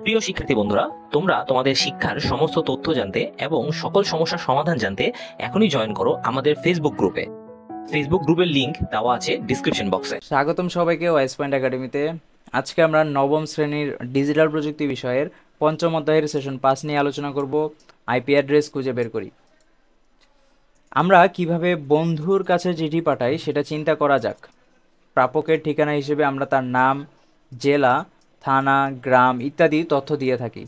প্রিয় শিক্ষার্থী বন্ধুরা, তোমরা তোমাদের শিক্ষার সমস্ত তথ্য জানতে এবং সকল সমস্যার সমাধান জানতে এখনই জয়েন করো আমাদের ফেসবুক গ্রুপে। ফেসবুক গ্রুপের লিংক দেওয়া আছে ডিসক্রিপশন বক্সে। স্বাগতম সবাইকে ওয়াইস পয়েন্ট একাডেমিতে। আজকে আমরা নবম শ্রেণীর ডিজিটাল প্রযুক্তি বিষয়ের পঞ্চম অধ্যায়ের সেশন 5 নিয়ে আলোচনা করব। আইপি অ্যাড্রেস খুঁজে বের করি। আমরা কিভাবে বন্ধুর কাছে চিঠি পাঠাই সেটা চিন্তা করা যাক। প্রাপকের ঠিকানা হিসেবে আমরা তার নাম, জেলা, থানা, গ্রাম ইত্যাদি তথ্য দিয়ে থাকি।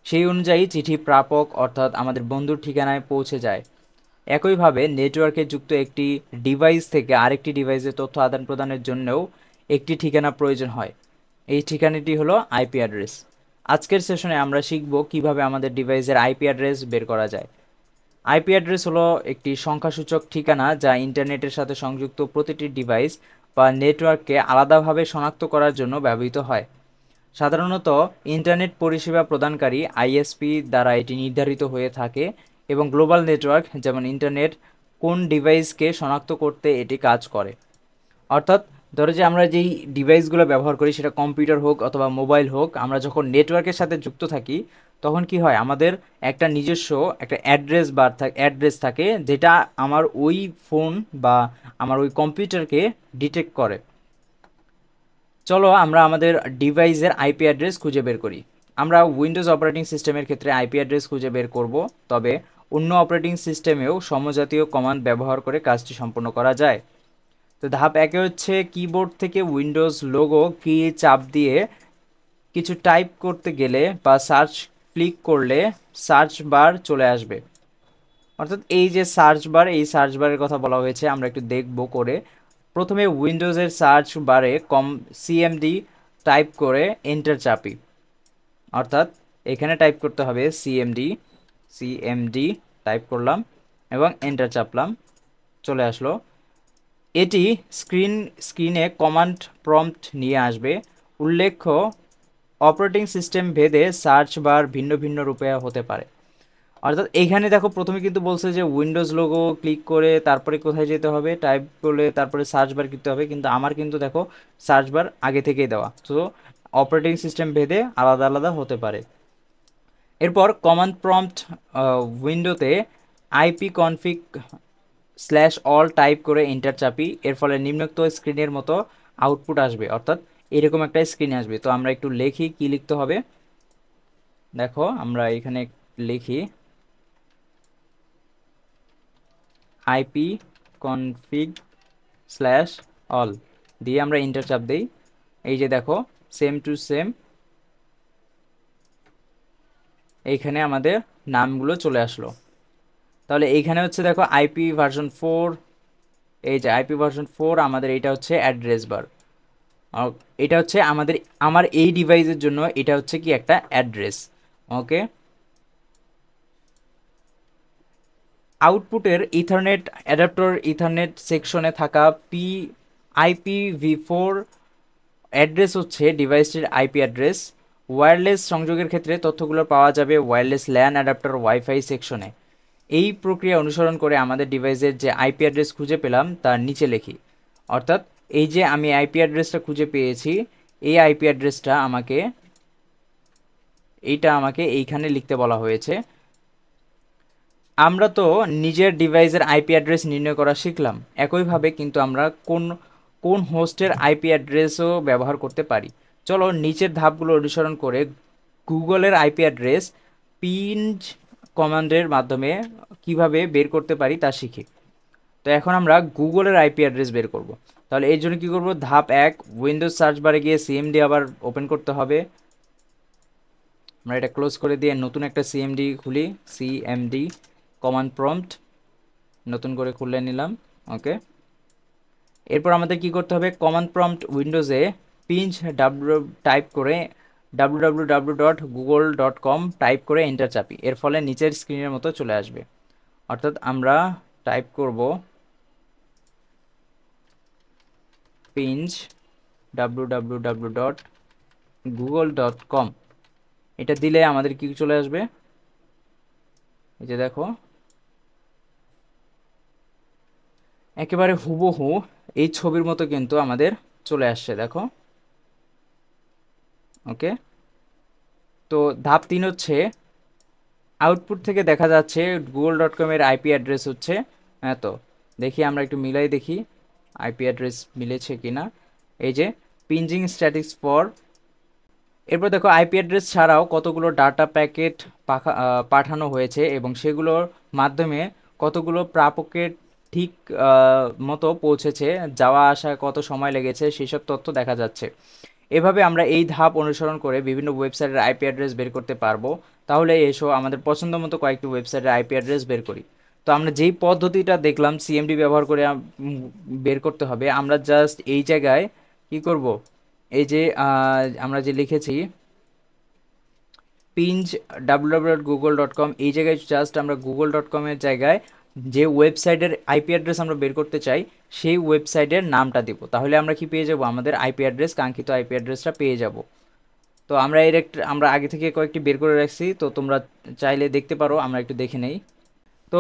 সেই অনুযায়ী চিঠি প্রাপক অর্থাৎ আমাদের বন্ধুর ঠিকানায় পৌঁছে যায়। একইভাবে নেটওয়ার্কে যুক্ত একটি ডিভাইস থেকে আরেকটি ডিভাইসে তথ্য আদান প্রদানের জন্যও একটি ঠিকানা প্রয়োজন হয়। এই ঠিকানাটি হলো আইপি অ্যাড্রেস। আজকের সেশনে আমরা শিখব কিভাবে আমাদের ডিভাইসের আইপি অ্যাড্রেস বের করা যায়। আইপি অ্যাড্রেস হলো একটি সংখ্যাসূচক ঠিকানা যা ইন্টারনেটের সাথে সংযুক্ত প্রতিটি ডিভাইস বা নেটওয়ার্ককে আলাদাভাবে শনাক্ত করার জন্য ব্যবহৃত হয়। সাধারণত ইন্টারনেট পরিষেবা প্রদানকারী আইএসপি দ্বারা এটি নির্ধারিত হয়ে থাকে এবং গ্লোবাল নেটওয়ার্ক যেমন ইন্টারনেট কোন ডিভাইসকে শনাক্ত করতে এটি কাজ করে। অর্থাৎ ধরো যে আমরা যেই ডিভাইসগুলো ব্যবহার করি সেটা কম্পিউটার হোক অথবা মোবাইল হোক, আমরা যখন নেটওয়ার্কের সাথে যুক্ত থাকি তখন কি হয়, আমাদের একটা নিজস্ব একটা অ্যাড্রেস থাকে যেটা আমার ওই ফোন বা আমার ওই কম্পিউটারকে ডিটেক্ট করে। চলো আমরা আমাদের ডিভাইসের আইপি অ্যাড্রেস খুঁজে বের করি। আমরা উইন্ডোজ অপারেটিং সিস্টেমের ক্ষেত্রে আইপি অ্যাড্রেস খুঁজে বের করব, তবে অন্য অপারেটিং সিস্টেমেও সমজাতীয় কমান্ড ব্যবহার করে কাজটি সম্পন্ন করা যায়। তো ধাপ একে হচ্ছে কিবোর্ড থেকে উইন্ডোজ লোগো কি চাপ দিয়ে কিছু টাইপ করতে গেলে বা সার্চ ক্লিক করলে সার্চ বার চলে আসবে। অর্থাৎ এই যে সার্চ বার, এই সার্চ বারের কথা বলা হয়েছে, আমরা একটু দেখব করে। প্রথমে উইন্ডোজের সার্চ বারে সিএমডি টাইপ করে এন্টার চাপি। অর্থাৎ এখানে টাইপ করতে হবে সিএমডি টাইপ করলাম এবং এন্টার চাপলাম, চলে আসলো। এটি স্ক্রিনে কমান্ড প্রম্পট নিয়ে আসবে। উল্লেখ্য, অপারেটিং সিস্টেম ভেদে সার্চ বার ভিন্ন ভিন্ন রূপে হতে পারে। অর্থাৎ এইখানে দেখো প্রথমে কিন্তু বলছে যে উইন্ডোজ লোগো ক্লিক করে তারপরে কোথায় যেতে হবে, টাইপ করলে তারপরে সার্চ বার করতে হবে, কিন্তু আমার কিন্তু দেখো সার্চ বার আগে থেকেই দেওয়া। তো অপারেটিং সিস্টেম ভেদে আলাদা আলাদা হতে পারে। এরপর কমান্ড প্রম্পট উইন্ডোতে আইপি কনফিগ /all টাইপ করে এন্টার চাপি। এর ফলে নিম্নোক্ত স্ক্রিনের মতো আউটপুট আসবে, অর্থাৎ এরকম একটা স্ক্রিন আসবে। তো আমরা একটু লিখি, কি লিখতে হবে দেখো, আমরা এখানে লিখি আইপি কনফিগ /all দিয়ে আমরা এন্টার চাপ দেই। এই যে দেখো সেম টু সেম এইখানে আমাদের নামগুলো চলে আসলো। তাহলে এইখানে হচ্ছে দেখো আইপি ভার্সন 4, এই যে আইপি ভার্সন 4 আমাদের এটা হচ্ছে অ্যাড্রেস বার। এটা হচ্ছে আমার এই ডিভাইসের জন্য এটা হচ্ছে কি একটা অ্যাড্রেস। ওকে, আউটপুটের ইথারনেট অ্যাডাপ্টর ইথারনেট সেকশনে থাকা IPv4 অ্যাড্রেস হচ্ছে ডিভাইসটির আইপি অ্যাড্রেস। ওয়্যারলেস সংযোগের ক্ষেত্রে তথ্যগুলো পাওয়া যাবে ওয়্যারলেস ল্যান অ্যাডাপ্টার ওয়াইফাই সেকশনে। এই প্রক্রিয়া অনুসরণ করে আমাদের ডিভাইসের যে আইপি অ্যাড্রেস খুঁজে পেলাম তার নিচে লিখি। অর্থাৎ এই যে আমি আইপি অ্যাড্রেসটা খুঁজে পেয়েছি, এই আইপি অ্যাড্রেসটা আমাকে এইখানে লিখতে বলা হয়েছে। আমরা তো নিজের ডিভাইসের আইপি অ্যাড্রেস নির্ণয় করা শিখলাম, একইভাবে কিন্তু আমরা কোন কোন হোস্টের আইপি অ্যাড্রেসও ব্যবহার করতে পারি। চলো নিচের ধাপগুলো অনুসরণ করে গুগলের আইপি অ্যাড্রেস পিঞ্জ কমান্ডের মাধ্যমে কিভাবে বের করতে পারি তা শিখি। তো এখন আমরা গুগলের আইপি অ্যাড্রেস বের করব। তাহলে এর জন্য কি করব, ধাপ 1, উইন্ডোজ সার্চ বারে গিয়ে সিএমডি আবার ওপেন করতে হবে। আমরা এটা ক্লোজ করে দিয়ে নতুন একটা সিএমডি খুলি, সিএমডি কমান্ড প্রম্পট নতুন করে খুলে নিলাম। ওকে, এরপর আমাদের কি করতে হবে, কমান্ড প্রম্পট উইন্ডোজে পিঞ্চ টাইপ করে www.google.com টাইপ করে এন্টার চাপি। এর ফলে নিচের স্ক্রিনের মতো চলে আসবে। অর্থাৎ আমরা টাইপ করব পিঞ্চ www.google.com, এটা দিলে আমাদের কি চলে আসবে, এই যে দেখো একেবারে হুবহু এই ছবির মতো কিন্তু আমাদের চলে আসছে দেখো। ওকে, তো ধাপ 3 হচ্ছে আউটপুট থেকে দেখা যাচ্ছে google.com এর আইপি অ্যাড্রেস হচ্ছে এত। দেখি আমরা একটু মিলাই দেখি আইপি অ্যাড্রেস মিলেছে কিনা। এই যে পিঞ্জিং স্ট্যাটিক্স ফর, এরপর দেখো আইপি অ্যাড্রেস ছাড়াও কতগুলো ডাটা প্যাকেট পাঠানো হয়েছে এবং সেগুলোর মাধ্যমে কতগুলো প্রাপকের ঠিক মতো পৌঁছেছে, যাওয়া আসা কত সময় লেগেছে সেসব তথ্য দেখা যাচ্ছে। এভাবে আমরা এই ধাপ অনুসরণ করে বিভিন্ন ওয়েবসাইটের আইপি অ্যাড্রেস বের করতে পারবো। তাহলে এসো আমাদের পছন্দ মতো কয়েকটি ওয়েবসাইটের আইপি অ্যাড্রেস বের করি। তো আমরা যেই পদ্ধতিটা দেখলাম সিএমডি ব্যবহার করে বের করতে হবে, আমরা জাস্ট এই জায়গায় কি করব, এই যে আমরা যে লিখেছি পিঞ্জ www.google.com, এই জায়গায় জাস্ট আমরা google.com এর জায়গায় যে ওয়েবসাইটের আইপি অ্যাড্রেস আমরা বের করতে চাই সেই ওয়েবসাইটের নামটা দিব। তাহলে আমরা কি পেয়ে যাব, আমাদের আইপি অ্যাড্রেস, কাঙ্ক্ষিত আইপি অ্যাড্রেসটা পেয়ে যাব। তো আমরা আগে থেকে কয়েকটি বের করে রাখছি, তো তোমরা চাইলে দেখতে পারো, আমরা একটু দেখে নেই। তো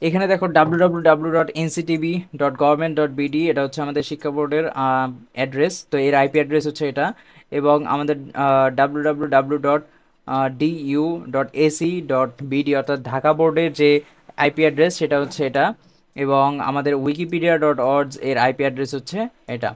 এখানে দেখো www.nctv.government.bd, এটা হচ্ছে আমাদের শিক্ষা বোর্ডের অ্যাড্রেস, তো এর আইপি অ্যাড্রেস হচ্ছে এটা। এবং আমাদের www.du.ac.bd অর্থাৎ ঢাকা বোর্ডের যে আইপি অ্যাড্রেস সেটা হচ্ছে এটা। এবং আমাদের wikipedia.org এর আইপি অ্যাড্রেস হচ্ছে এটা।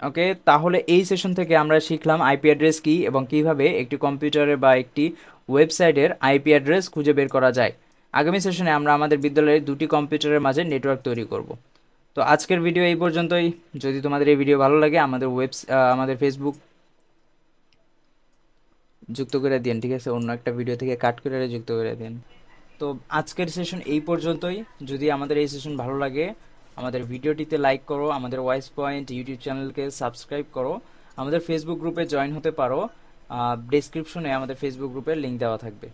ওকে, তাহলে এই সেশন থেকে আমরা শিখলাম আইপি অ্যাড্রেস কি এবং কিভাবে একটি কম্পিউটারে বা একটি ওয়েবসাইটের আইপি অ্যাড্রেস খুঁজে বের করা যায়। আগামী সেশনে আমরা আমাদের বিদ্যালয়ের দুটি কম্পিউটারের মাঝে নেটওয়ার্ক তৈরি করব। তো আজকের ভিডিও এই পর্যন্তই। যদি তোমাদের এই ভিডিও ভালো লাগে আমাদের ফেসবুক যুক্ত করে দিন, ঠিক আছে, অন্য একটা ভিডিও থেকে কাট করে যুক্ত করে দিন। তো আজকের সেশন এই পর্যন্তই। যদি আমাদের এই সেশন ভালো লাগে আমাদের ভিডিওটিতে লাইক করো, আমাদের ওয়াইস পয়েন্ট ইউটিউব চ্যানেলকে সাবস্ক্রাইব করো, আমাদের ফেসবুক গ্রুপে জয়েন হতে পারো। ডেসক্রিপশনে আমাদের ফেসবুক গ্রুপের লিঙ্ক দেওয়া থাকবে।